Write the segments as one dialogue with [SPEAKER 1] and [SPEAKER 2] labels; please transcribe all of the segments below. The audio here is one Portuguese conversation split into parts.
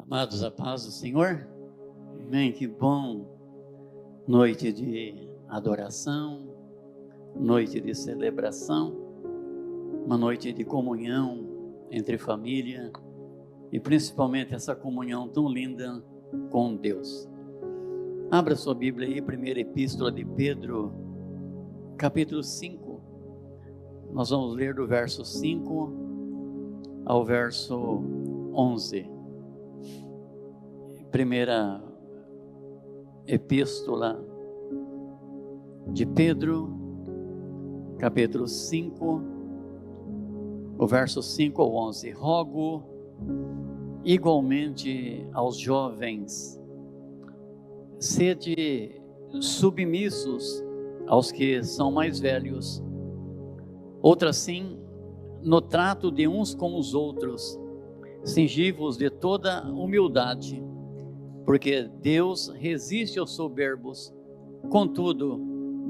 [SPEAKER 1] Amados, a paz do Senhor. Amém, que bom. Noite de adoração, noite de celebração, uma noite de comunhão entre família e principalmente essa comunhão tão linda com Deus. Abra sua Bíblia aí, primeira epístola de Pedro, capítulo 5. Nós vamos ler do verso 5 ao verso 11. Primeira epístola de Pedro, capítulo 5, o verso 5 ao 11. Rogo igualmente aos jovens, sede submissos aos que são mais velhos, outrassim, no trato de uns com os outros, cingi-vos de toda humildade, porque Deus resiste aos soberbos, contudo,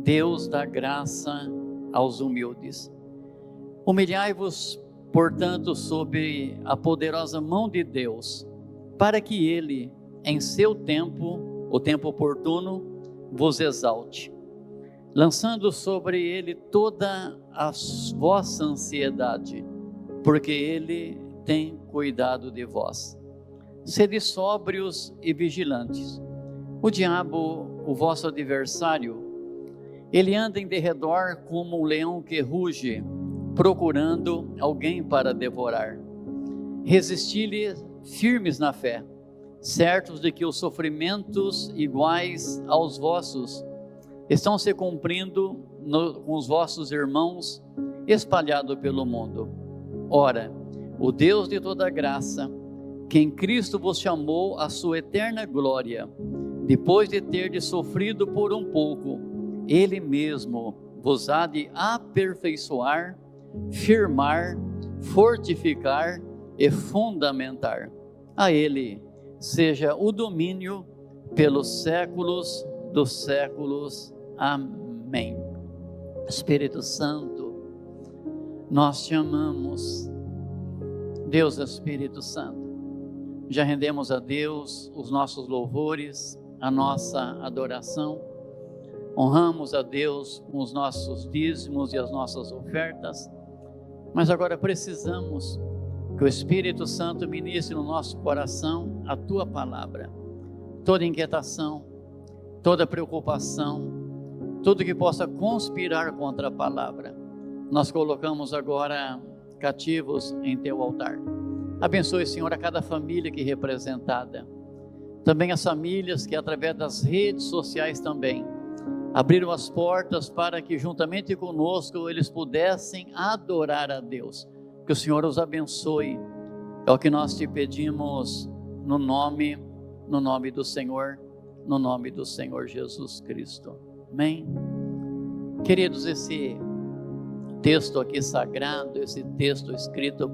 [SPEAKER 1] Deus dá graça aos humildes. Humilhai-vos, portanto, sob a poderosa mão de Deus, para que Ele, em seu tempo, o tempo oportuno, vos exalte, lançando sobre Ele toda a vossa ansiedade, porque Ele tem cuidado de vós. Sede sóbrios e vigilantes. O diabo, o vosso adversário, ele anda em derredor como um leão que ruge, procurando alguém para devorar. Resisti-lhe firmes na fé, certos de que os sofrimentos iguais aos vossos estão se cumprindo com os vossos irmãos espalhados pelo mundo. Ora, o Deus de toda graça, que em Cristo vos chamou à sua eterna glória, depois de terdes sofrido por um pouco, Ele mesmo vos há de aperfeiçoar, firmar, fortificar e fundamentar. A Ele seja o domínio pelos séculos dos séculos. Amém. Espírito Santo, nós te amamos. Deus Espírito Santo, já rendemos a Deus os nossos louvores, a nossa adoração, honramos a Deus com os nossos dízimos e as nossas ofertas, mas agora precisamos que o Espírito Santo ministre no nosso coração a Tua palavra. Toda inquietação, toda preocupação, tudo que possa conspirar contra a palavra, nós colocamos agora cativos em Teu altar. Abençoe, Senhor, a cada família aqui representada, também as famílias que através das redes sociais também abriram as portas para que juntamente conosco eles pudessem adorar a Deus. Que o Senhor os abençoe, é o que nós te pedimos no nome do Senhor, no nome do Senhor Jesus Cristo. Amém? Queridos, esse texto aqui sagrado, esse texto escrito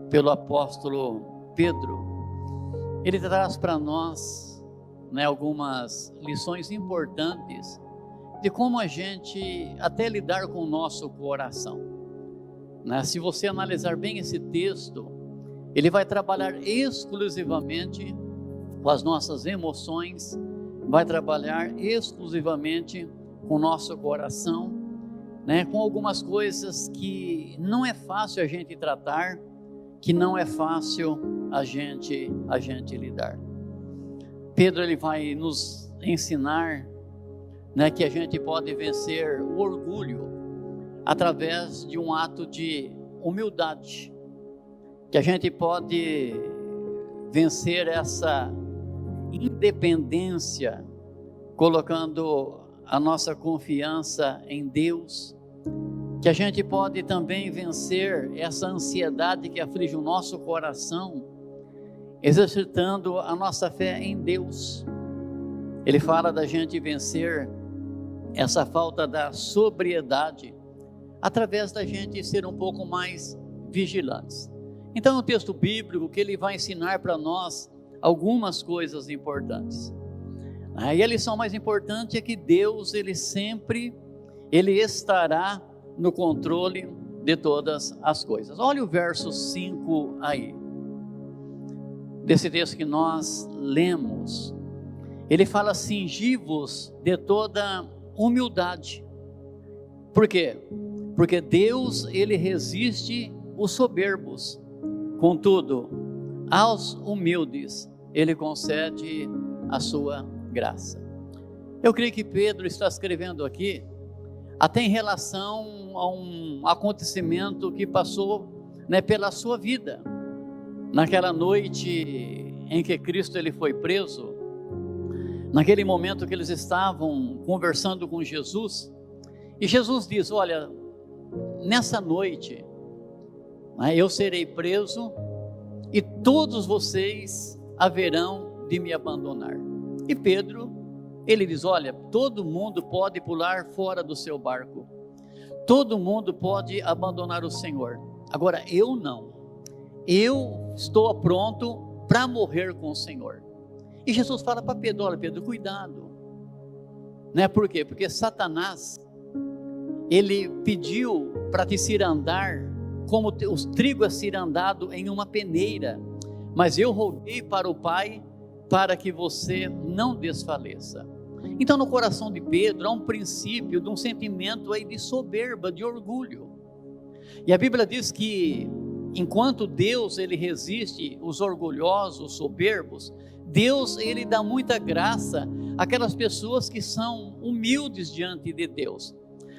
[SPEAKER 1] pelo apóstolo Pedro, ele traz para nós, algumas lições importantes de como a gente até lidar com o nosso coração. Se você analisar bem esse texto, ele vai trabalhar exclusivamente com as nossas emoções, vai trabalhar exclusivamente com o nosso coração, com algumas coisas que não é fácil a gente tratar, que não é fácil a gente lidar. Pedro, ele vai nos ensinar, que a gente pode vencer o orgulho através de um ato de humildade, que a gente pode vencer essa independência colocando a nossa confiança em Deus, que a gente pode também vencer essa ansiedade que aflige o nosso coração, exercitando a nossa fé em Deus. Ele fala da gente vencer essa falta da sobriedade, através da gente ser um pouco mais vigilantes. Então, o texto bíblico que ele vai ensinar para nós algumas coisas importantes. E a lição mais importante é que Deus, ele estará no controle de todas as coisas. Olha o verso 5 aí. desse texto que nós lemos, ele fala: cingivos de toda humildade. Por quê? Porque Deus, ele resiste os soberbos, contudo, aos humildes, ele concede a sua graça. Eu creio que Pedro está escrevendo aqui, até em relação a um acontecimento que passou, pela sua vida, naquela noite em que Cristo ele foi preso, naquele momento que eles estavam conversando com Jesus, e Jesus diz: olha, nessa noite, eu serei preso e todos vocês haverão de me abandonar. E Pedro, ele diz: olha, todo mundo pode pular fora do seu barco, todo mundo pode abandonar o Senhor, agora eu não, eu estou pronto para morrer com o Senhor. E Jesus fala para Pedro: olha Pedro, cuidado, por quê? Porque Satanás, ele pediu para te cirandar, como o trigo é cirandado em uma peneira, mas eu roguei para o Pai, para que você não desfaleça. Então no coração de Pedro há um princípio de um sentimento aí de soberba, de orgulho, e a Bíblia diz que enquanto Deus ele resiste os orgulhosos, soberbos, Deus ele dá muita graça àquelas pessoas que são humildes diante de Deus,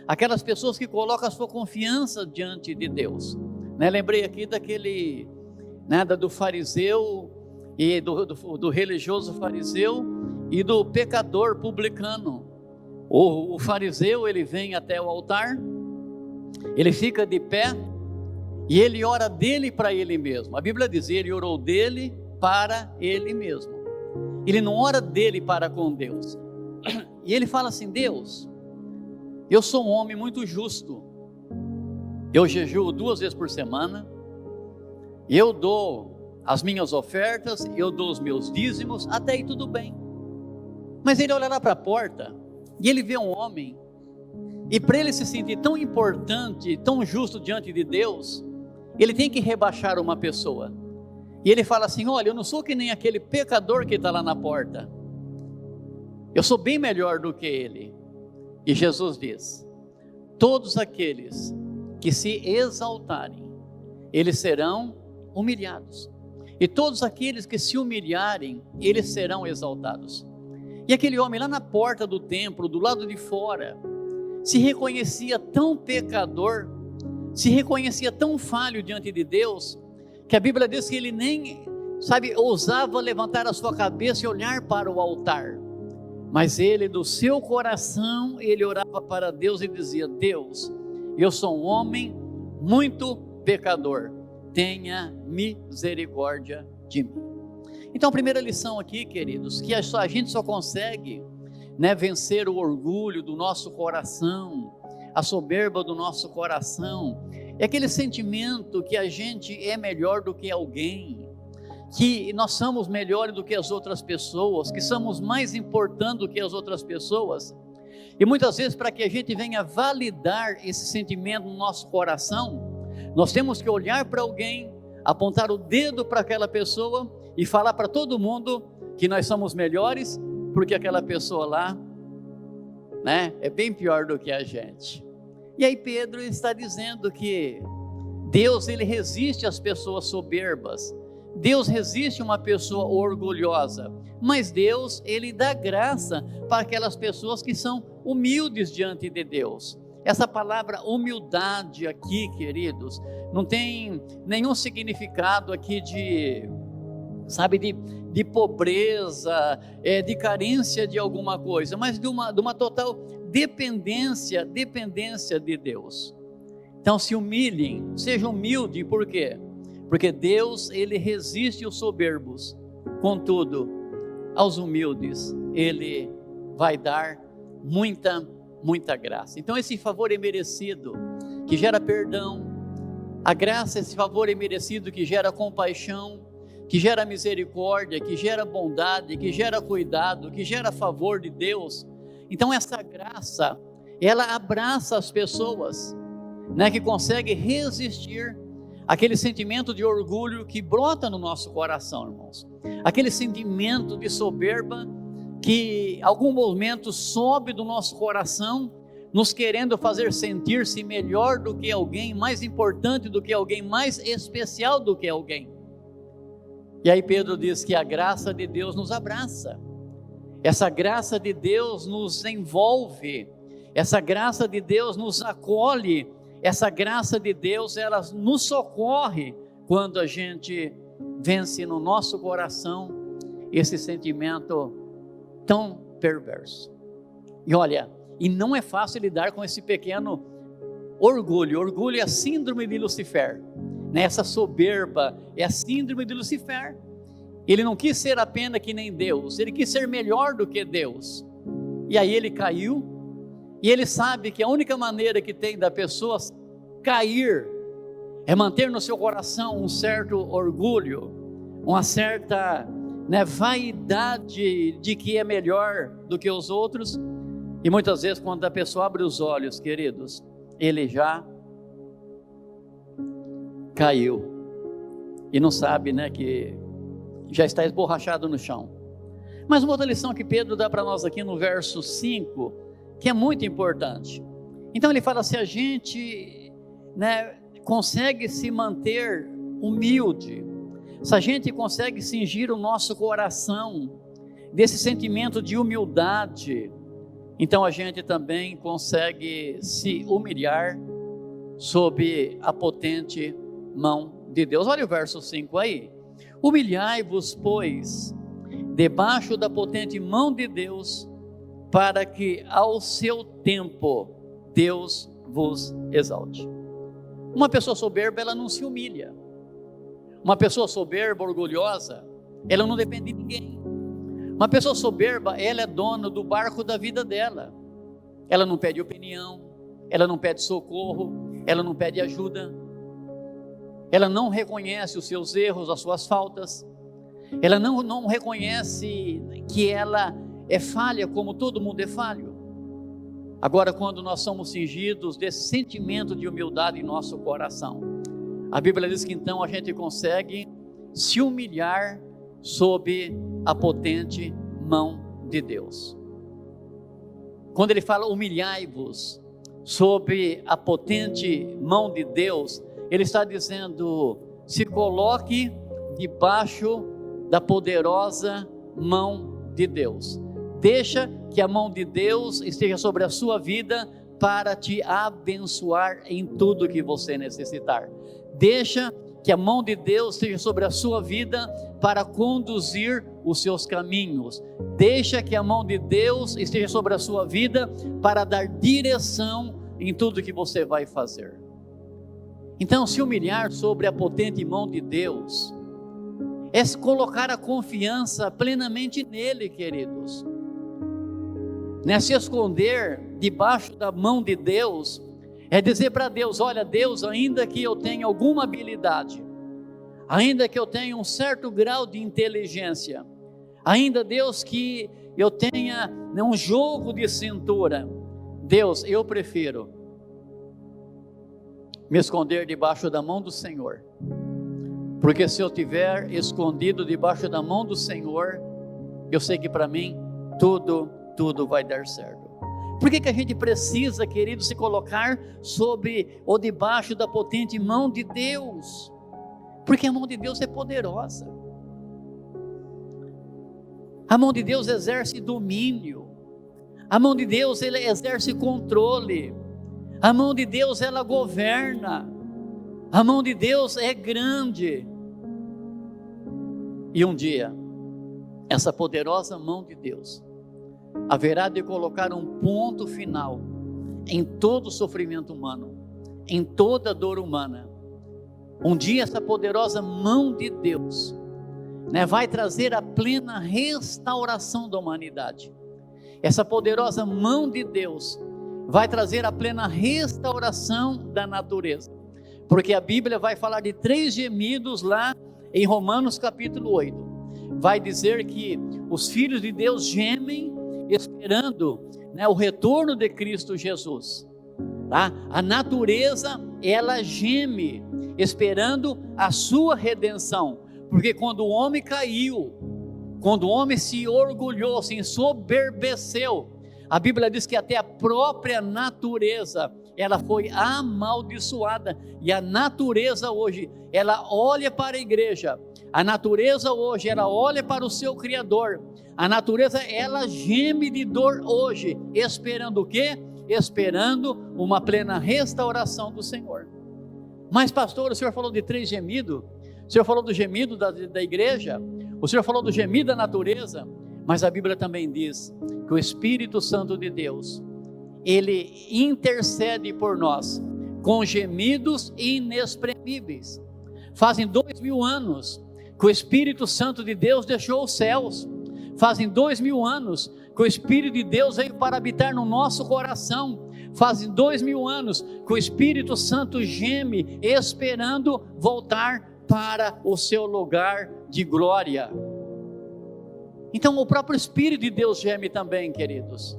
[SPEAKER 1] aquelas pessoas que colocam a sua confiança diante de Deus. Lembrei aqui daquele, do fariseu e do religioso fariseu e do pecador publicano. O fariseu, ele vem até o altar, ele fica de pé e ele ora dele para ele mesmo. A Bíblia diz: ele orou dele para ele mesmo, ele não ora dele para com Deus. E ele fala assim: Deus, eu sou um homem muito justo, eu jejuo 2 vezes por semana, eu dou as minhas ofertas, eu dou os meus dízimos, até aí tudo bem. Mas ele olha lá para a porta e ele vê um homem, e para ele se sentir tão importante, tão justo diante de Deus, ele tem que rebaixar uma pessoa. E ele fala assim: olha, eu não sou que nem aquele pecador que está lá na porta, eu sou bem melhor do que ele. E Jesus diz: todos aqueles que se exaltarem, eles serão humilhados, e todos aqueles que se humilharem, eles serão exaltados. E aquele homem lá na porta do templo, do lado de fora, se reconhecia tão pecador, se reconhecia tão falho diante de Deus, que a Bíblia diz que ele nem, ousava levantar a sua cabeça e olhar para o altar, mas ele, do seu coração, ele orava para Deus e dizia: Deus, eu sou um homem muito pecador, tenha misericórdia de mim. Então a primeira lição aqui, queridos, que a gente só consegue vencer o orgulho do nosso coração, a soberba do nosso coração, é aquele sentimento que a gente é melhor do que alguém, que nós somos melhores do que as outras pessoas, que somos mais importantes do que as outras pessoas. E muitas vezes, para que a gente venha validar esse sentimento no nosso coração, nós temos que olhar para alguém, apontar o dedo para aquela pessoa e falar para todo mundo que nós somos melhores, porque aquela pessoa lá, é bem pior do que a gente. E aí Pedro está dizendo que Deus, ele resiste às pessoas soberbas, Deus resiste a uma pessoa orgulhosa, mas Deus, ele dá graça para aquelas pessoas que são humildes diante de Deus. Essa palavra humildade aqui, queridos, não tem nenhum significado aqui de pobreza, de carência de alguma coisa, mas de uma total dependência de Deus. Então se humilhem, sejam humildes, por quê? Porque Deus, ele resiste os soberbos, contudo, aos humildes, ele vai dar muita graça. Então esse favor é merecido, que gera perdão, a graça, esse favor é merecido, que gera compaixão, que gera misericórdia, que gera bondade, que gera cuidado, que gera favor de Deus. Então essa graça, ela abraça as pessoas, que conseguem resistir aquele sentimento de orgulho que brota no nosso coração, irmãos, aquele sentimento de soberba que em algum momento sobe do nosso coração, nos querendo fazer sentir-se melhor do que alguém, mais importante do que alguém, mais especial do que alguém. E aí Pedro diz que a graça de Deus nos abraça, essa graça de Deus nos envolve, essa graça de Deus nos acolhe, essa graça de Deus, ela nos socorre quando a gente vence no nosso coração esse sentimento tão perverso. E olha, e não é fácil lidar com esse pequeno orgulho. Orgulho é a síndrome de Lucifer, né? Essa soberba é a síndrome de Lucifer. Ele não quis ser apenas que nem Deus, ele quis ser melhor do que Deus. E aí ele caiu, e ele sabe que a única maneira que tem da pessoa cair é manter no seu coração um certo orgulho, uma certa, né, vaidade de que é melhor do que os outros. E muitas vezes quando a pessoa abre os olhos, queridos, ele já caiu e não sabe, né, que já está esborrachado no chão. Mas uma outra lição que Pedro dá para nós aqui no verso 5, que é muito importante. Então ele fala, se a gente, né, consegue se manter humilde, se a gente consegue cingir o nosso coração desse sentimento de humildade, então a gente também consegue se humilhar sob a potente mão de Deus. Olha o verso 5 aí. Humilhai-vos, pois, debaixo da potente mão de Deus, para que ao seu tempo Deus vos exalte. Uma pessoa soberba, ela não se humilha. Uma pessoa soberba, orgulhosa, ela não depende de ninguém. Uma pessoa soberba, ela é dona do barco da vida dela. Ela não pede opinião, ela não pede socorro, ela não pede ajuda. Ela não reconhece os seus erros, as suas faltas. Ela não reconhece que ela é falha como todo mundo é falho. Agora, quando nós somos cingidos desse sentimento de humildade em nosso coração, a Bíblia diz que então a gente consegue se humilhar sob a potente mão de Deus. Quando ele fala humilhai-vos sob a potente mão de Deus, ele está dizendo, se coloque debaixo da poderosa mão de Deus. Deixa que a mão de Deus esteja sobre a sua vida para te abençoar em tudo que você necessitar. Deixa que a mão de Deus esteja sobre a sua vida para conduzir os seus caminhos. Deixa que a mão de Deus esteja sobre a sua vida para dar direção em tudo que você vai fazer. Então, se humilhar sobre a potente mão de Deus é se colocar a confiança plenamente nele, queridos. Não é se esconder debaixo da mão de Deus, é dizer para Deus, olha Deus, ainda que eu tenha alguma habilidade, ainda que eu tenha um certo grau de inteligência, ainda Deus que eu tenha um jogo de cintura, Deus, eu prefiro me esconder debaixo da mão do Senhor, porque se eu estiver escondido debaixo da mão do Senhor, eu sei que para mim tudo vai dar certo. Por que a gente precisa, querido, se colocar sobre ou debaixo da potente mão de Deus? Porque a mão de Deus é poderosa. A mão de Deus exerce domínio. A mão de Deus, ela exerce controle. A mão de Deus, ela governa. A mão de Deus é grande. E um dia, essa poderosa mão de Deus haverá de colocar um ponto final em todo o sofrimento humano, em toda dor humana. Um dia essa poderosa mão de Deus, né, vai trazer a plena restauração da humanidade. Essa poderosa mão de Deus vai trazer a plena restauração da natureza, porque a Bíblia vai falar de 3 gemidos lá em Romanos capítulo 8, vai dizer que os filhos de Deus gemem esperando, né, o retorno de Cristo Jesus, tá? A natureza, ela geme, esperando a sua redenção. Porque quando o homem caiu, quando o homem se orgulhou, se ensoberbeceu, a Bíblia diz que até a própria natureza, ela foi amaldiçoada. E a natureza hoje, ela olha para a igreja. A natureza hoje, ela olha para o seu Criador. A natureza, ela geme de dor hoje, esperando o quê? Esperando uma plena restauração do Senhor. Mas pastor, o senhor falou de 3 gemidos, o senhor falou do gemido da igreja, o senhor falou do gemido da natureza, mas a Bíblia também diz que o Espírito Santo de Deus, ele intercede por nós, com gemidos inexprimíveis. Fazem 2000 anos que o Espírito Santo de Deus deixou os céus, fazem 2000 anos que o Espírito de Deus veio para habitar no nosso coração, fazem 2000 anos que o Espírito Santo geme, esperando voltar para o seu lugar de glória. Então o próprio Espírito de Deus geme também, queridos.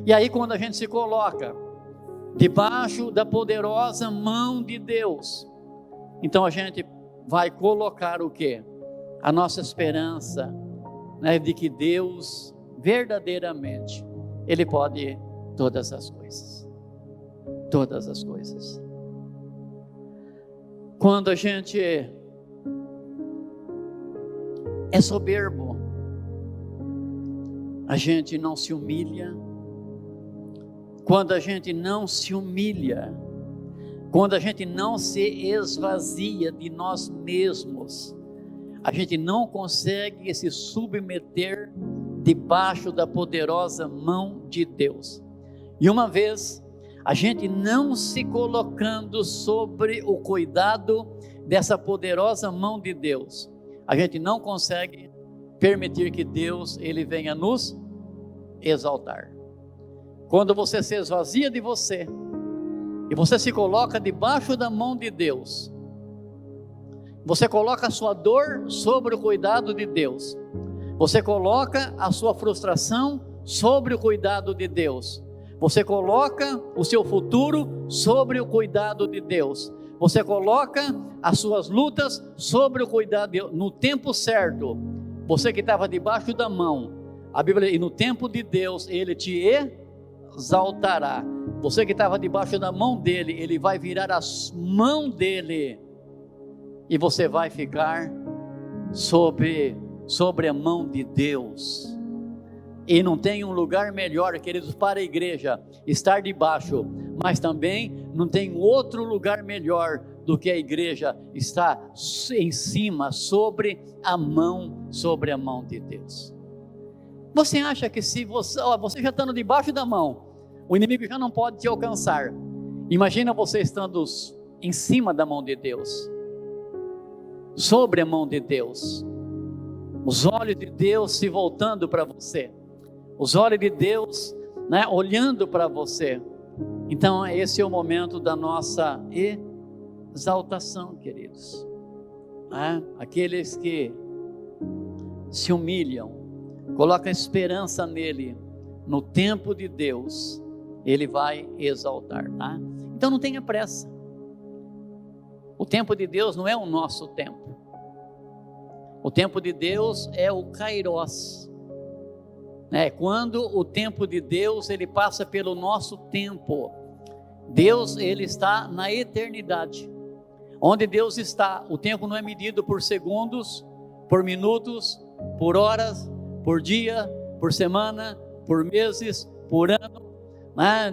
[SPEAKER 1] E aí quando a gente se coloca debaixo da poderosa mão de Deus, então a gente vai colocar o quê? A nossa esperança, né, de que Deus verdadeiramente, Ele pode todas as coisas. Todas as coisas. Quando a gente é soberbo, a gente não se humilha. Quando a gente não se humilha, quando a gente não se esvazia de nós mesmos, a gente não consegue se submeter debaixo da poderosa mão de Deus. E uma vez, a gente não se colocando sobre o cuidado dessa poderosa mão de Deus, a gente não consegue permitir que Deus, Ele venha nos exaltar. Quando você se esvazia de você, e você se coloca debaixo da mão de Deus, você coloca a sua dor sobre o cuidado de Deus, você coloca a sua frustração sobre o cuidado de Deus, você coloca o seu futuro sobre o cuidado de Deus, você coloca as suas lutas sobre o cuidado de Deus, no tempo certo, você que estava debaixo da mão, a Bíblia, e no tempo de Deus, Ele te exaltará. Você que estava debaixo da mão dele, Ele vai virar a mão dele, e você vai ficar sobre a mão de Deus. E não tem um lugar melhor, queridos, para a igreja estar debaixo, mas também não tem outro lugar melhor do que a igreja estar em cima, sobre a mão de Deus. Você acha que se você já estando debaixo da mão, o inimigo já não pode te alcançar? Imagina você estando em cima da mão de Deus, sobre a mão de Deus, os olhos de Deus se voltando para você, os olhos de Deus, né, olhando para você. Então esse é o momento da nossa exaltação, queridos. Aqueles que se humilham, colocam esperança nele, no tempo de Deus, Ele vai exaltar, tá? Então não tenha pressa. O tempo de Deus não é o nosso tempo. O tempo de Deus é o Kairos. Quando o tempo de Deus, ele passa pelo nosso tempo. Deus, ele está na eternidade. Onde Deus está, o tempo não é medido por segundos, por minutos, por horas, por dia, por semana, por meses, por ano,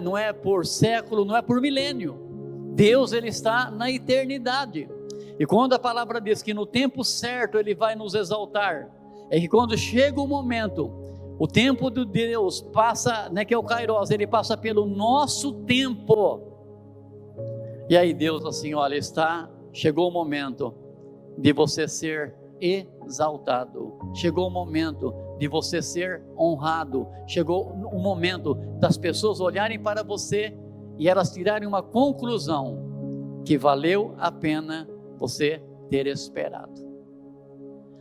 [SPEAKER 1] não é por século, não é por milênio. Deus, ele está na eternidade. E quando a palavra diz que no tempo certo Ele vai nos exaltar, é que quando chega o momento, o tempo de Deus passa, que é o Kairos, ele passa pelo nosso tempo. E aí Deus assim, olha, chegou o momento de você ser exaltado, chegou o momento de você ser honrado, chegou o momento das pessoas olharem para você e elas tirarem uma conclusão, que valeu a pena você ter esperado.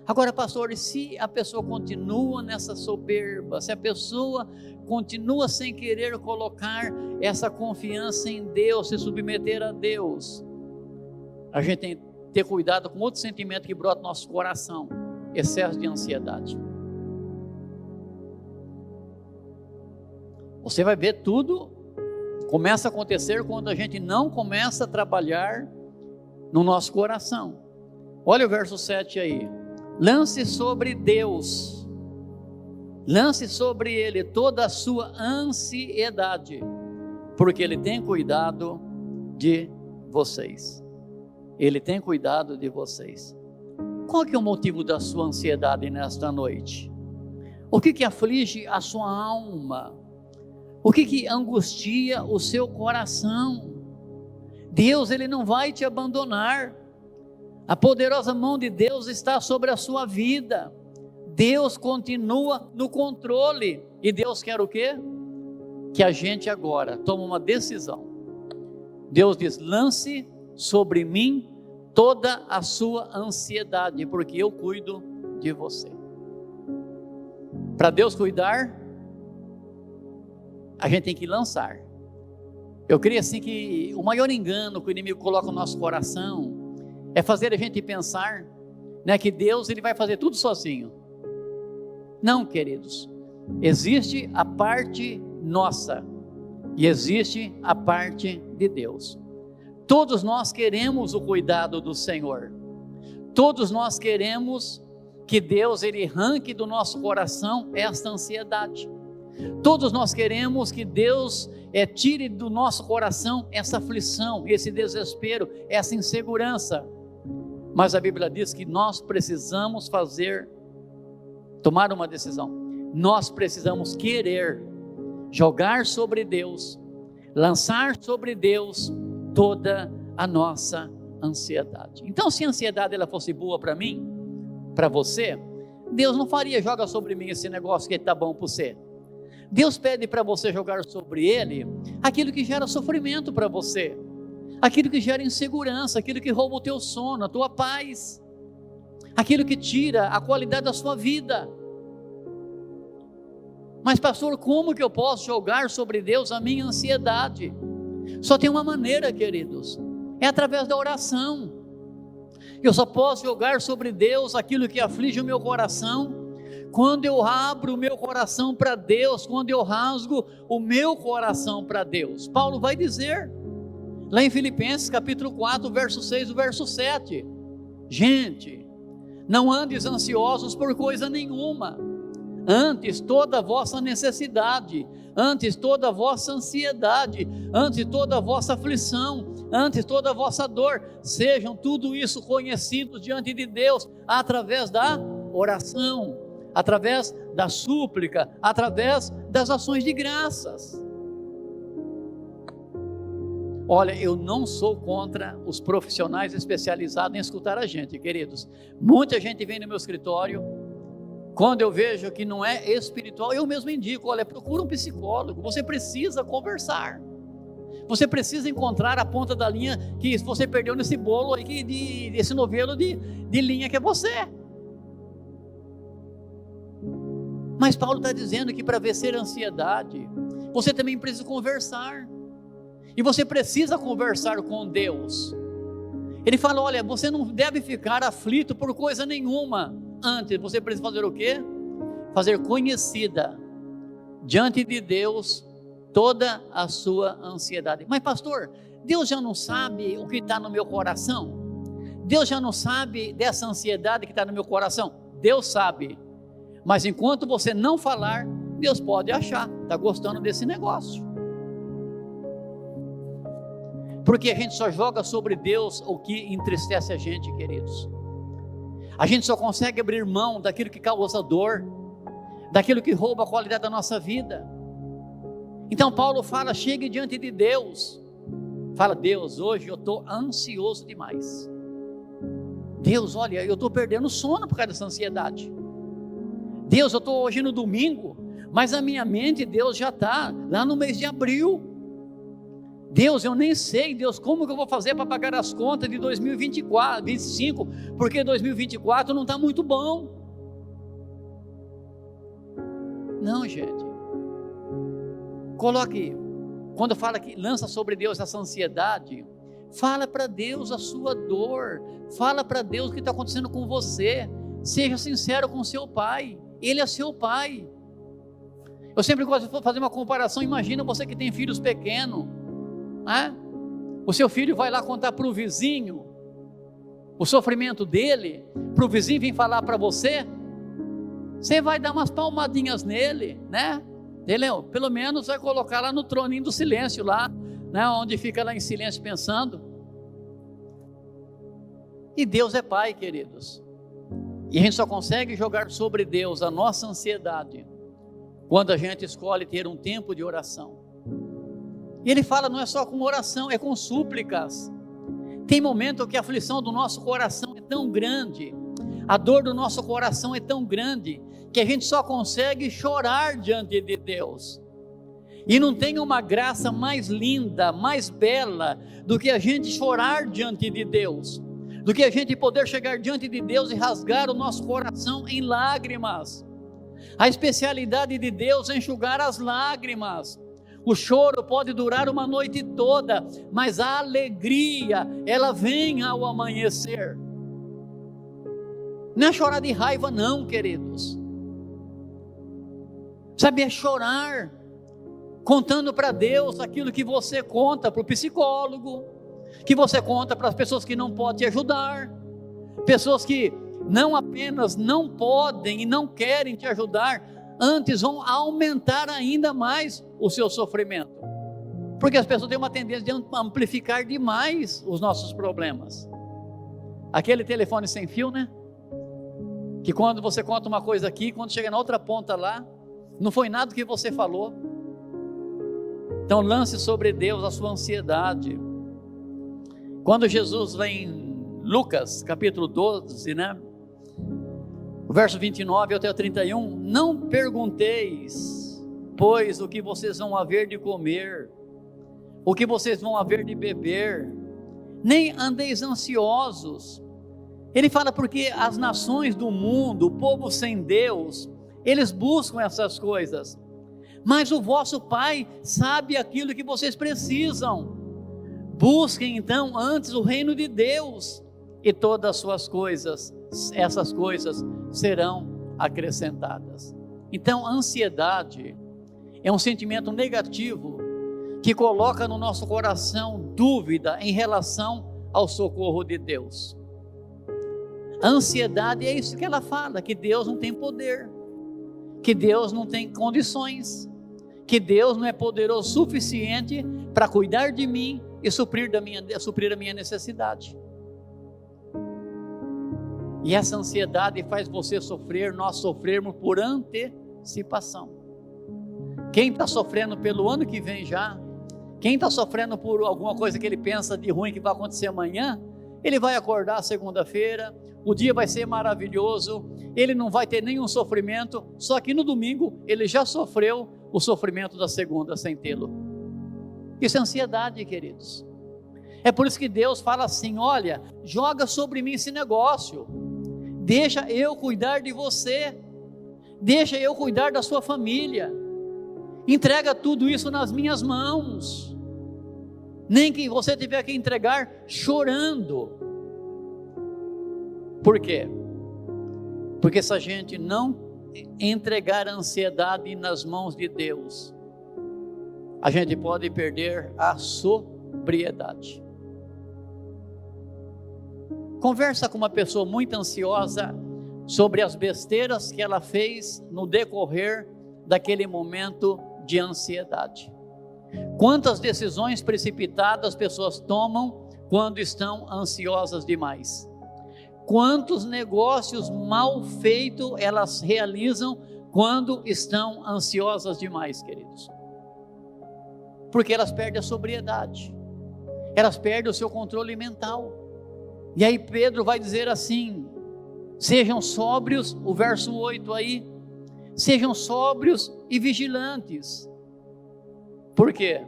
[SPEAKER 1] Agora, pastor, e se a pessoa continua nessa soberba, se a pessoa continua sem querer colocar essa confiança em Deus, se submeter a Deus, a gente tem que ter cuidado com outro sentimento que brota no nosso coração: excesso de ansiedade. Você vai ver, tudo começa a acontecer quando a gente não começa a trabalhar no nosso coração. Olha o verso 7 aí: lance sobre Deus, lance sobre Ele toda a sua ansiedade, porque Ele tem cuidado de vocês. Ele tem cuidado de vocês. Qual que é o motivo da sua ansiedade nesta noite? O que aflige a sua alma? O que angustia o seu coração? Deus, Ele não vai te abandonar. A poderosa mão de Deus está sobre a sua vida. Deus continua no controle. E Deus quer o quê? Que a gente agora tome uma decisão. Deus diz: lance sobre mim toda a sua ansiedade, porque eu cuido de você. Para Deus cuidar, a gente tem que lançar. Eu creio assim que o maior engano que o inimigo coloca no nosso coração é fazer a gente pensar, né, que Deus, Ele vai fazer tudo sozinho. Não, queridos. Existe a parte nossa e existe a parte de Deus. Todos nós queremos o cuidado do Senhor. Todos nós queremos que Deus, Ele arranque do nosso coração esta ansiedade. Todos nós queremos que Deus tire do nosso coração essa aflição, esse desespero, essa insegurança. Mas a Bíblia diz que nós precisamos tomar uma decisão. Nós precisamos querer jogar sobre Deus, lançar sobre Deus toda a nossa ansiedade. Então, se a ansiedade ela fosse boa para mim, para você, Deus não faria: joga sobre mim esse negócio que está bom para você. Deus pede para você jogar sobre Ele aquilo que gera sofrimento para você, aquilo que gera insegurança, aquilo que rouba o teu sono, a tua paz, aquilo que tira a qualidade da sua vida. Mas pastor, como que eu posso jogar sobre Deus a minha ansiedade? Só tem uma maneira, queridos, é através da oração. Eu só posso jogar sobre Deus aquilo que aflige o meu coração quando eu abro o meu coração para Deus, quando eu rasgo o meu coração para Deus. Paulo vai dizer, lá em Filipenses capítulo 4, verso 6 e verso 7, gente, não andes ansiosos por coisa nenhuma, antes toda a vossa necessidade, antes toda a vossa ansiedade, antes toda a vossa aflição, antes toda a vossa dor, sejam tudo isso conhecidos diante de Deus, através da oração, através da súplica, através das ações de graças. Olha, eu não sou contra os profissionais especializados em escutar a gente, queridos. Muita gente vem no meu escritório, quando eu vejo que não é espiritual, eu mesmo indico: olha, procura um psicólogo, você precisa conversar, você precisa encontrar a ponta da linha que você perdeu nesse bolo aí, desse novelo de linha que é você. Mas Paulo está dizendo que para vencer a ansiedade, você também precisa conversar, e você precisa conversar com Deus. Ele fala: olha, você não deve ficar aflito por coisa nenhuma. Antes, você precisa fazer o quê? Fazer conhecida diante de Deus toda a sua ansiedade. Mas pastor, Deus já não sabe o que está no meu coração? Deus já não sabe dessa ansiedade que está no meu coração? Deus sabe, mas enquanto você não falar, Deus pode achar, está gostando desse negócio. Porque a gente só joga sobre Deus o que entristece a gente, queridos. A gente só consegue abrir mão daquilo que causa dor, daquilo que rouba a qualidade da nossa vida. Então Paulo fala: chegue diante de Deus, fala: Deus, hoje eu estou ansioso demais. Deus, olha, eu estou perdendo sono por causa dessa ansiedade. Deus, eu estou hoje no domingo, mas a minha mente, Deus, já está lá no mês de abril. Deus, eu nem sei, Deus, como que eu vou fazer para pagar as contas de 2024, 2025, porque 2024 não está muito bom. Não, gente. Coloque, quando fala que lança sobre Deus essa ansiedade, Fala para Deus a sua dor, fala para Deus o que está acontecendo com você, seja sincero com seu pai, Ele é seu pai. Eu sempre gosto de fazer uma comparação. Imagina você que tem filhos pequenos, né? O seu filho vai lá contar para o vizinho o sofrimento dele, para o vizinho vir falar para você, você vai dar umas palmadinhas nele, né? Ele, pelo menos vai colocar lá no troninho do silêncio lá, né? Onde fica lá em silêncio pensando. E Deus é pai, queridos, e a gente só consegue jogar sobre Deus a nossa ansiedade quando a gente escolhe ter um tempo de oração. E Ele fala, não é só com oração, é com súplicas. Tem momento que a aflição do nosso coração é tão grande, a dor do nosso coração é tão grande, que a gente só consegue chorar diante de Deus. E não tem uma graça mais linda, mais bela, do que a gente chorar diante de Deus, do que a gente poder chegar diante de Deus e rasgar o nosso coração em lágrimas. A especialidade de Deus é enxugar as lágrimas. O choro pode durar uma noite toda, mas a alegria, ela vem ao amanhecer. Não é chorar de raiva não, queridos. Sabe, é chorar, contando para Deus aquilo que você conta para o psicólogo, que você conta para as pessoas que não podem te ajudar, pessoas que não apenas não podem e não querem te ajudar, antes vão aumentar ainda mais o seu sofrimento, porque as pessoas têm uma tendência de amplificar demais os nossos problemas. Aquele telefone sem fio, né? Que quando você conta uma coisa aqui, quando chega na outra ponta lá, não foi nada que você falou. Então lance sobre Deus a sua ansiedade. Quando Jesus vem em Lucas capítulo 12, né? O verso 29 até o 31, não pergunteis, pois, o que vocês vão haver de comer, o que vocês vão haver de beber, nem andeis ansiosos. Ele fala porque as nações do mundo, o povo sem Deus, eles buscam essas coisas, mas o vosso Pai sabe aquilo que vocês precisam. Busquem então antes o reino de Deus, e todas as suas coisas, essas coisas serão acrescentadas. Então, a ansiedade é um sentimento negativo que coloca no nosso coração dúvida em relação ao socorro de Deus. A ansiedade é isso que ela fala, que Deus não tem poder, que Deus não tem condições, que Deus não é poderoso o suficiente para cuidar de mim e suprir a minha necessidade. E essa ansiedade faz você sofrer, nós sofrermos por antecipação. Quem está sofrendo pelo ano que vem já, quem está sofrendo por alguma coisa que ele pensa de ruim que vai acontecer amanhã, ele vai acordar segunda-feira, o dia vai ser maravilhoso, ele não vai ter nenhum sofrimento, só que no domingo ele já sofreu o sofrimento da segunda sem tê-lo. Isso é ansiedade, queridos. É por isso que Deus fala assim, olha, joga sobre mim esse negócio, deixa eu cuidar de você, deixa eu cuidar da sua família, entrega tudo isso nas minhas mãos, nem que você tiver que entregar chorando. Por quê? Porque se a gente não entregar a ansiedade nas mãos de Deus, a gente pode perder a sobriedade. Conversa com uma pessoa muito ansiosa sobre as besteiras que ela fez no decorrer daquele momento de ansiedade. Quantas decisões precipitadas as pessoas tomam quando estão ansiosas demais? Quantos negócios mal feitos elas realizam quando estão ansiosas demais, queridos? Porque elas perdem a sobriedade, elas perdem o seu controle mental. E aí Pedro vai dizer assim, sejam sóbrios, o verso 8 aí, sejam sóbrios e vigilantes. Por quê?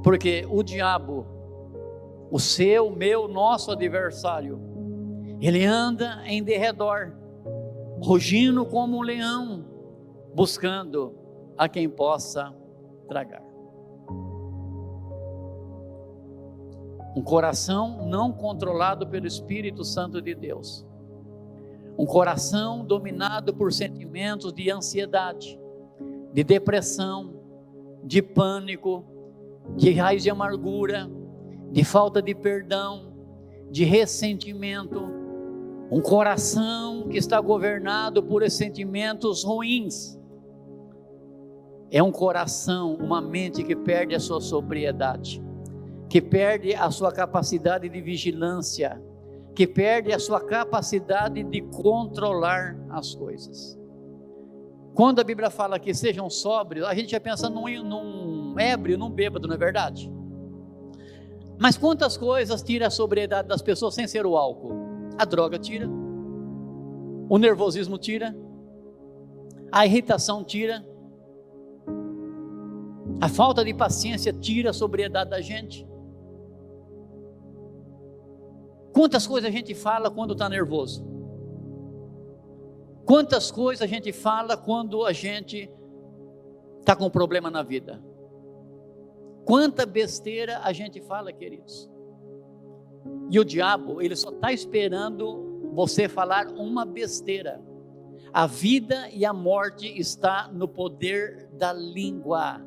[SPEAKER 1] Porque o diabo, o seu, meu, nosso adversário, ele anda em derredor, rugindo como um leão, buscando a quem possa tragar. Um coração não controlado pelo Espírito Santo de Deus. Um coração dominado por sentimentos de ansiedade, de depressão, de pânico, de raiz de amargura, de falta de perdão, de ressentimento. Um coração que está governado por esses sentimentos ruins. É um coração, uma mente que perde a sua sobriedade, que perde a sua capacidade de vigilância, que perde a sua capacidade de controlar as coisas. Quando a Bíblia fala que sejam sóbrios, a gente já pensa num ébrio, num bêbado, não é verdade? Mas quantas coisas tira a sobriedade das pessoas sem ser o álcool? A droga tira, o nervosismo tira, a irritação tira, a falta de paciência tira a sobriedade da gente. Quantas coisas a gente fala quando está nervoso? Quantas coisas a gente fala quando a gente está com problema na vida? Quanta besteira a gente fala, queridos. E o diabo, ele só está esperando você falar uma besteira. A vida e a morte está no poder da língua.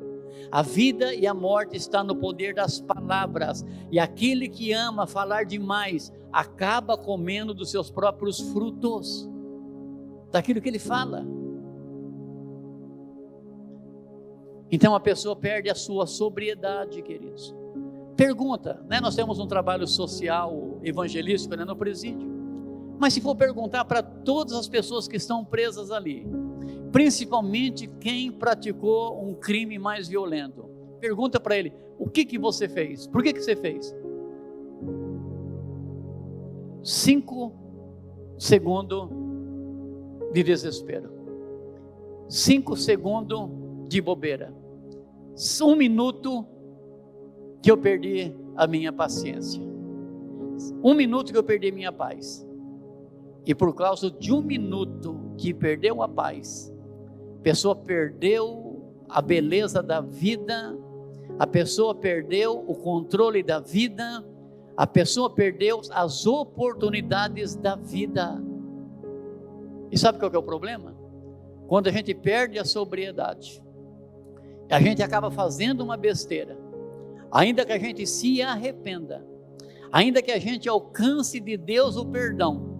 [SPEAKER 1] A vida e a morte está no poder das palavras. E aquele que ama falar demais, acaba comendo dos seus próprios frutos, daquilo que ele fala. Então a pessoa perde a sua sobriedade, queridos. Pergunta, né? Nós temos um trabalho social, evangelístico, né, no presídio. Mas se for perguntar para todas as pessoas que estão presas ali, principalmente quem praticou um crime mais violento, pergunta para ele, o que você fez? Por que você fez? 5 segundos de desespero, 5 segundos de bobeira, 1 minuto que eu perdi a minha paciência, 1 minuto que eu perdi minha paz. E por causa de 1 minuto que perdeu a paz, a pessoa perdeu a beleza da vida, a pessoa perdeu o controle da vida, a pessoa perdeu as oportunidades da vida. E sabe qual que é o problema? Quando a gente perde a sobriedade, a gente acaba fazendo uma besteira, ainda que a gente se arrependa, ainda que a gente alcance de Deus o perdão,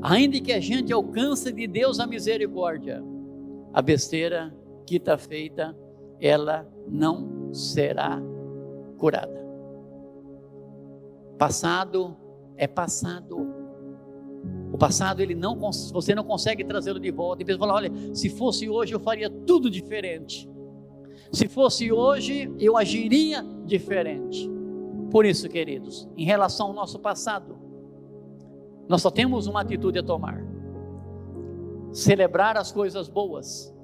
[SPEAKER 1] ainda que a gente alcance de Deus a misericórdia, a besteira que está feita, ela não será curada. Passado é passado. O passado, você não consegue trazê-lo de volta. E você fala, olha, se fosse hoje eu faria tudo diferente. Se fosse hoje eu agiria diferente. Por isso, queridos, em relação ao nosso passado, nós só temos uma atitude a tomar: celebrar as coisas boas,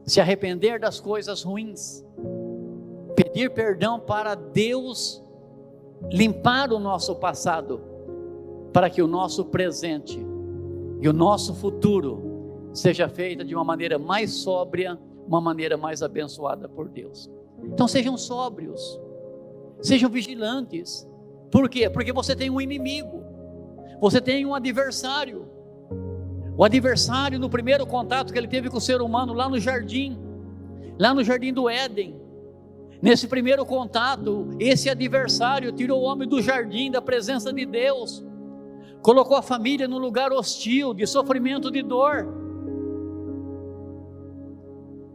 [SPEAKER 1] se arrepender das coisas ruins, pedir perdão para Deus limpar o nosso passado, para que o nosso presente e o nosso futuro seja feito de uma maneira mais sóbria, uma maneira mais abençoada por Deus. Então sejam sóbrios, sejam vigilantes. Por quê? Porque você tem um inimigo, você tem um adversário. O adversário, no primeiro contato que ele teve com o ser humano lá no jardim do Éden, nesse primeiro contato, esse adversário tirou o homem do jardim, da presença de Deus, colocou a família num lugar hostil, de sofrimento, de dor.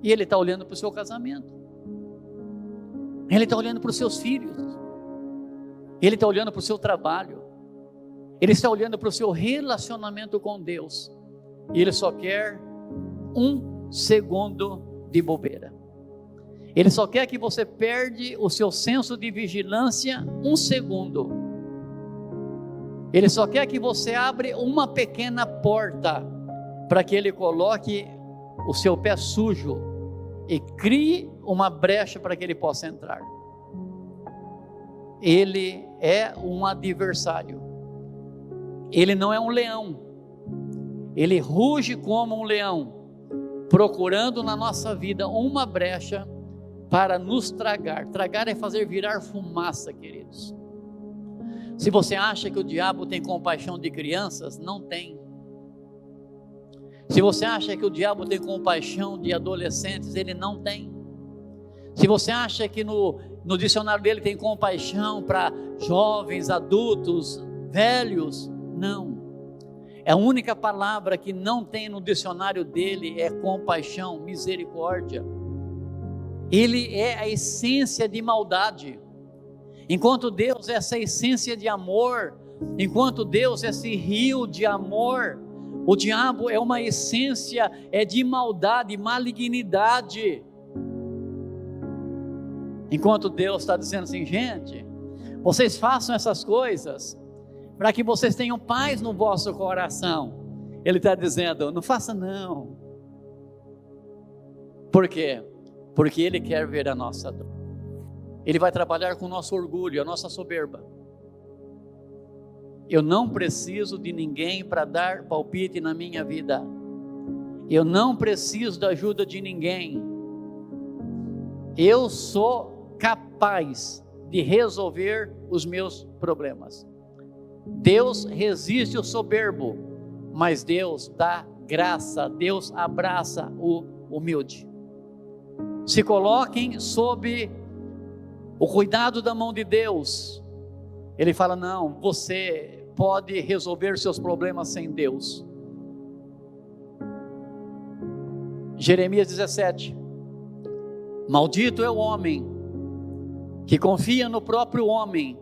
[SPEAKER 1] E ele está olhando para o seu casamento, ele está olhando para os seus filhos, ele está olhando para o seu trabalho, ele está olhando para o seu relacionamento com Deus, e ele só quer 1 segundo de bobeira. Ele só quer que você perde o seu senso de vigilância 1 segundo. Ele só quer que você abre uma pequena porta para que ele coloque o seu pé sujo e crie uma brecha para que ele possa entrar. Ele é um adversário. Ele não é um leão. Ele ruge como um leão, procurando na nossa vida uma brecha para nos tragar. Tragar é fazer virar fumaça, queridos. Se você acha que o diabo tem compaixão de crianças, não tem. Se você acha que o diabo tem compaixão de adolescentes, ele não tem. Se você acha que no dicionário dele tem compaixão para jovens, adultos, velhos, não. A única palavra que não tem no dicionário dele é compaixão, misericórdia. Ele é a essência de maldade. Enquanto Deus é essa essência de amor, enquanto Deus é esse rio de amor, o diabo é uma essência de maldade, malignidade. Enquanto Deus está dizendo assim, gente, vocês façam essas coisas para que vocês tenham paz no vosso coração. Ele está dizendo, não faça não. Por quê? Porque Ele quer ver a nossa dor. Ele vai trabalhar com o nosso orgulho, a nossa soberba. Eu não preciso de ninguém para dar palpite na minha vida. Eu não preciso da ajuda de ninguém. Eu sou capaz de resolver os meus problemas. Deus resiste o soberbo, mas Deus dá graça, Deus abraça o humilde. Se coloquem sob o cuidado da mão de Deus. Ele fala, não, você pode resolver seus problemas sem Deus. Jeremias 17, maldito é o homem que confia no próprio homem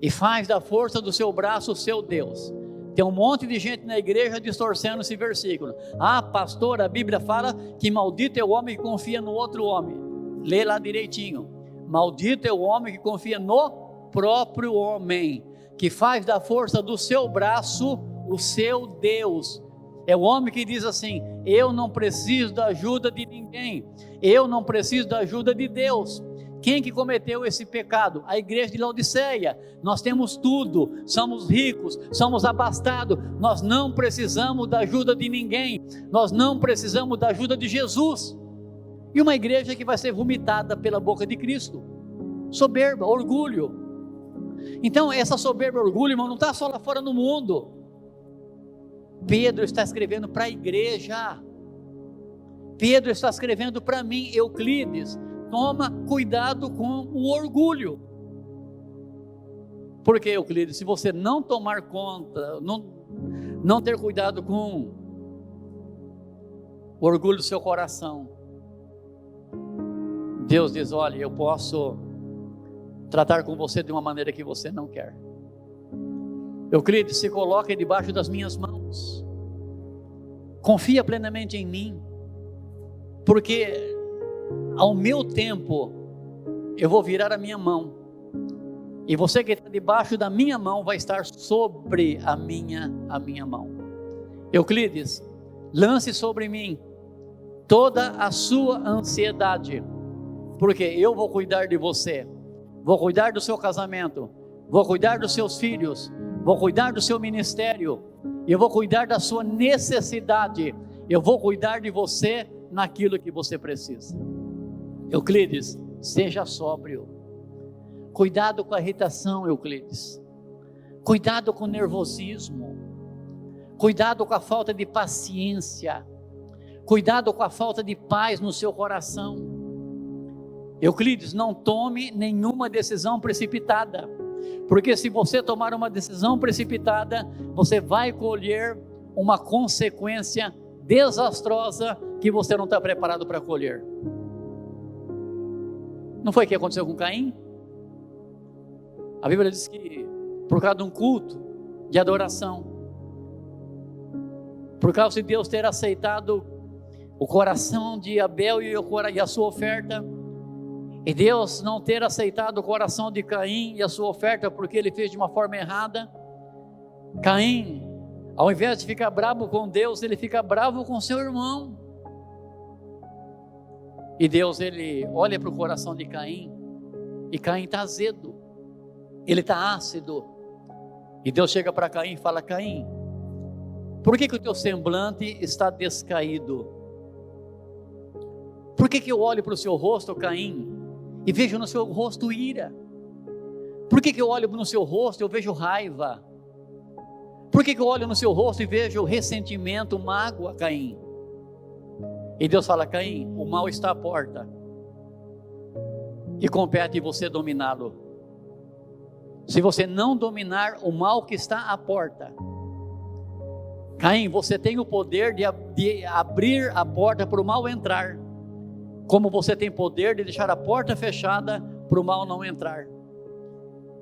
[SPEAKER 1] e faz da força do seu braço o seu Deus. Tem um monte de gente na igreja distorcendo esse versículo. Ah, pastor, a Bíblia fala que maldito é o homem que confia no outro homem. Lê lá direitinho. Maldito é o homem que confia no próprio homem, que faz da força do seu braço o seu Deus. É o homem que diz assim, eu não preciso da ajuda de ninguém, eu não preciso da ajuda de Deus. Quem que cometeu esse pecado? A igreja de Laodiceia. Nós temos tudo, somos ricos, somos abastados, nós não precisamos da ajuda de ninguém, nós não precisamos da ajuda de Jesus. E uma igreja que vai ser vomitada pela boca de Cristo. Soberba, orgulho. Então essa soberba, orgulho, irmão, não está só lá fora no mundo. Pedro está escrevendo para a igreja. Pedro está escrevendo para mim, Euclides. Toma cuidado com o orgulho. Porque, Euclides, se você não tomar conta, não ter cuidado com o orgulho do seu coração, Deus diz, olha, eu posso tratar com você de uma maneira que você não quer. Euclides, se coloque debaixo das minhas mãos. Confia plenamente em mim. Porque ao meu tempo, eu vou virar a minha mão, e você que está debaixo da minha mão, vai estar sobre a minha mão. Euclides, lance sobre mim toda a sua ansiedade, porque eu vou cuidar de você, vou cuidar do seu casamento, vou cuidar dos seus filhos, vou cuidar do seu ministério, eu vou cuidar da sua necessidade, eu vou cuidar de você naquilo que você precisa. Euclides, seja sóbrio. Cuidado com a irritação, Euclides. Cuidado com o nervosismo. Cuidado com a falta de paciência. Cuidado com a falta de paz no seu coração. Euclides, não tome nenhuma decisão precipitada. Porque se você tomar uma decisão precipitada, você vai colher uma consequência desastrosa que você não está preparado para colher. Não foi o que aconteceu com Caim? A Bíblia diz que por causa de um culto de adoração, por causa de Deus ter aceitado o coração de Abel e a sua oferta, e Deus não ter aceitado o coração de Caim e a sua oferta porque ele fez de uma forma errada, Caim, ao invés de ficar bravo com Deus, ele fica bravo com seu irmão. E Deus, ele olha para o coração de Caim, e Caim está azedo, ele está ácido, e Deus chega para Caim e fala, Caim, por que o teu semblante está descaído? Por que eu olho para o seu rosto, Caim, e vejo no seu rosto ira? Por que eu olho no seu rosto e eu vejo raiva? Por que eu olho no seu rosto e vejo ressentimento, mágoa, Caim? E Deus fala: Caim, o mal está à porta, e compete você dominá-lo. Se você não dominar o mal que está à porta, Caim, você tem o poder de abrir a porta para o mal entrar, como você tem poder de deixar a porta fechada para o mal não entrar.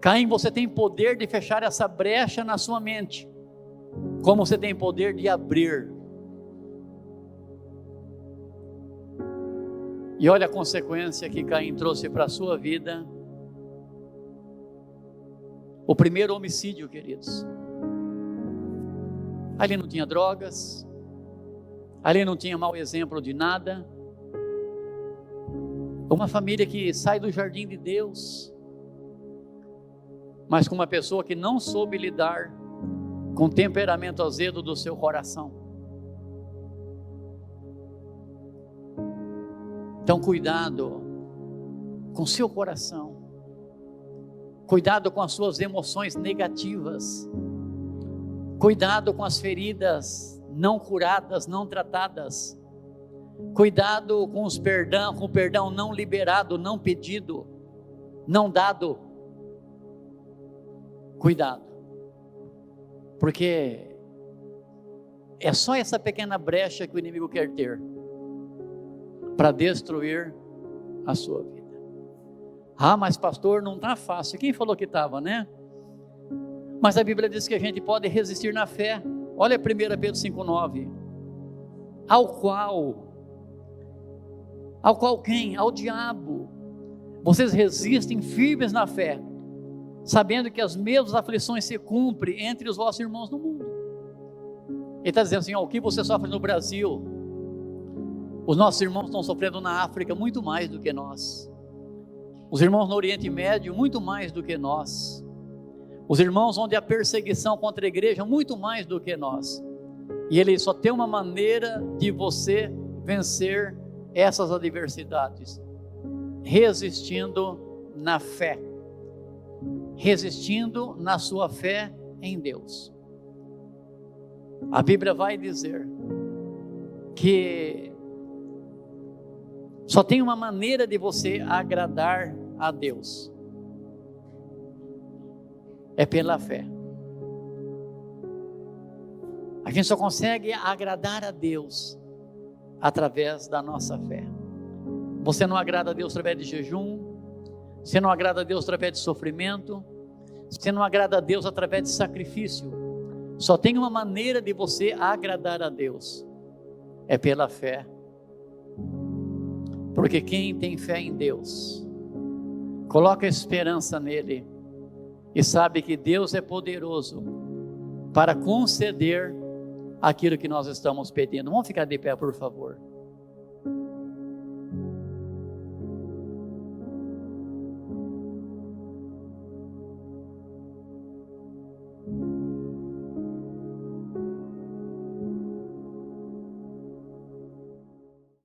[SPEAKER 1] Caim, você tem poder de fechar essa brecha na sua mente, como você tem poder de abrir. E olha a consequência que Caim trouxe para a sua vida. O primeiro homicídio, queridos. Ali não tinha drogas, ali não tinha mau exemplo de nada. Uma família que sai do jardim de Deus, mas com uma pessoa que não soube lidar com o temperamento azedo do seu coração. Então, cuidado com o seu coração, cuidado com as suas emoções negativas, cuidado com as feridas não curadas, não tratadas, cuidado com o perdão não liberado, não pedido, não dado. Cuidado, porque é só essa pequena brecha que o inimigo quer ter para destruir a sua vida. Ah, mas pastor, não está fácil. Quem falou que estava, né? Mas a Bíblia diz que a gente pode resistir na fé. Olha 1 Pedro 5,9. Ao qual quem? Ao diabo. Vocês resistem firmes na fé, sabendo que as mesmas aflições se cumprem entre os vossos irmãos no mundo. Ele está dizendo assim: ó, o que você sofre no Brasil, os nossos irmãos estão sofrendo na África muito mais do que nós. Os irmãos no Oriente Médio muito mais do que nós. Os irmãos onde há perseguição contra a igreja muito mais do que nós. E ele só tem uma maneira de você vencer essas adversidades: resistindo na fé, resistindo na sua fé em Deus. A Bíblia vai dizer que só tem uma maneira de você agradar a Deus: é pela fé. A gente só consegue agradar a Deus através da nossa fé. Você não agrada a Deus através de jejum, você não agrada a Deus através de sofrimento, você não agrada a Deus através de sacrifício. Só tem uma maneira de você agradar a Deus: é pela fé. Porque quem tem fé em Deus, coloca esperança nele, e sabe que Deus é poderoso para conceder aquilo que nós estamos pedindo. Vamos ficar de pé, por favor.